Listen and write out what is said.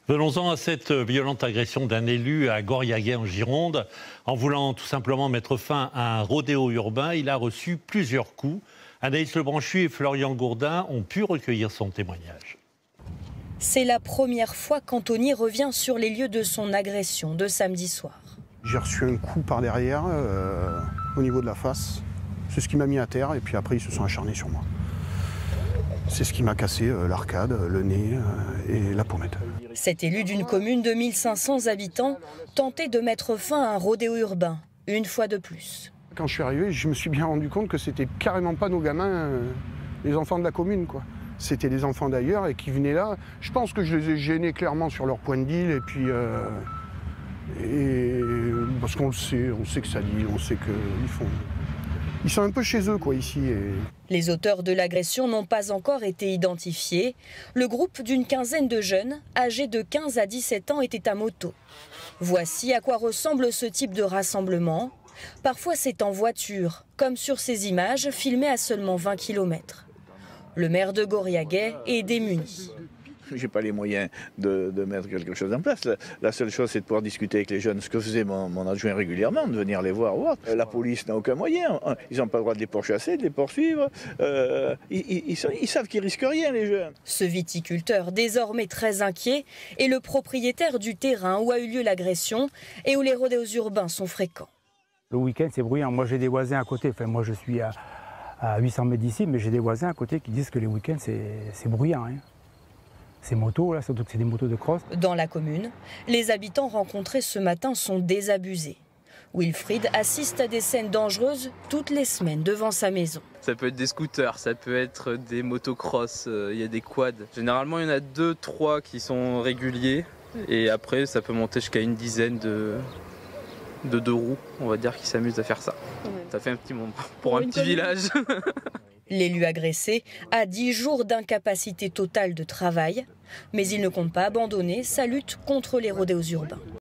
Venons-en à cette violente agression d'un élu à Goriaguet en Gironde. En voulant tout simplement mettre fin à un rodéo urbain, il a reçu plusieurs coups. Anaïs Lebranchu et Florian Gourdin ont pu recueillir son témoignage. C'est la première fois qu'Anthony revient sur les lieux de son agression de samedi soir. J'ai reçu un coup par derrière, au niveau de la face. C'est ce qui m'a mis à terre et puis après ils se sont acharnés sur moi. C'est ce qui m'a cassé l'arcade, le nez et la pommette. Cet élu d'une commune de 1500 habitants tentait de mettre fin à un rodéo urbain, une fois de plus. Quand je suis arrivé, je me suis bien rendu compte que c'était carrément pas nos gamins, les enfants de la commune, quoi. C'était des enfants d'ailleurs et qui venaient là. Je pense que je les ai gênés clairement sur leur point de deal et puis... parce qu'on le sait, on sait que ça dit, on sait ils sont un peu chez eux, quoi, ici. Les auteurs de l'agression n'ont pas encore été identifiés. Le groupe d'une quinzaine de jeunes, âgés de 15 à 17 ans, était à moto. Voici à quoi ressemble ce type de rassemblement. Parfois c'est en voiture, comme sur ces images filmées à seulement 20 km. Le maire de Goriaguet est démuni. Je n'ai pas les moyens de mettre quelque chose en place. La seule chose, c'est de pouvoir discuter avec les jeunes, ce que faisait mon adjoint régulièrement, de venir les voir. La police n'a aucun moyen. Ils n'ont pas le droit de les pourchasser, de les poursuivre. Ils savent qu'ils risquent rien, les jeunes. Ce viticulteur, désormais très inquiet, est le propriétaire du terrain où a eu lieu l'agression et où les rodéos urbains sont fréquents. Le week-end, c'est bruyant. Moi, j'ai des voisins à côté. Enfin, moi, je suis à 800 mètres d'ici, mais j'ai des voisins à côté qui disent que les week-ends, c'est bruyant. Hein. Ces motos, là, surtout que c'est des motos de cross. Dans la commune, les habitants rencontrés ce matin sont désabusés. Wilfried assiste à des scènes dangereuses toutes les semaines devant sa maison. Ça peut être des scooters, ça peut être des motocross, il y a des quads. Généralement, il y en a 2-3 qui sont réguliers. Et après, ça peut monter jusqu'à une dizaine de deux roues, on va dire, qui s'amusent à faire ça. Ça fait un petit monde pour un petit village. L'élu agressé a 10 jours d'incapacité totale de travail, mais il ne compte pas abandonner sa lutte contre les rodéos urbains.